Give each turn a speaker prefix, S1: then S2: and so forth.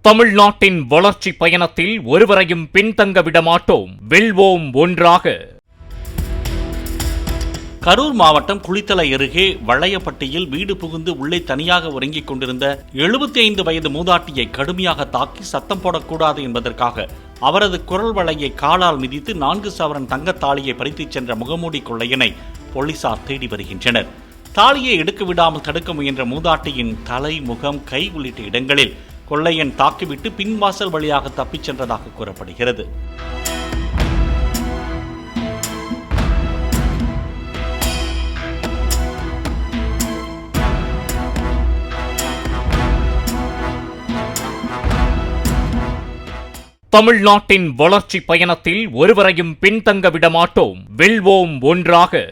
S1: தமிழ்நாட்டின் வளர்ச்சி பயணத்தில் ஒருவரையும் பின்தங்க விடமாட்டோம். வெல்வோம் ஒன்றாக.
S2: கரூர் மாவட்டம் குளித்தலை அருகே வளையப்பட்டியில் வீடு புகுந்து உள்ளே தனியாக உறங்கிக் கொண்டிருந்த 75 வயது மூதாட்டியை கடுமையாக தாக்கி சத்தம் போடக்கூடாது என்பதற்காக அவரது குரல் வளையை காலால் மிதித்து 4 சவரன் தங்கத்தாலியை பறித்துச் சென்ற முகமூடி கொள்ளையனை போலீசார் தேடி வருகின்றனர். தாலியை எடுக்க விடாமல் தடுக்க முயன்ற மூதாட்டியின் தலை, முகம், கை உள்ளிட்ட இடங்களில் கொள்ளையன் தாக்கிவிட்டு பின்வாசல் வழியாக தப்பிச் சென்றதாக கூறப்படுகிறது.
S1: தமிழ்நாட்டின் வளர்ச்சி பயணத்தில் ஒருவரையும் பின்தங்க விடமாட்டோம். வெல்வோம் ஒன்றாக.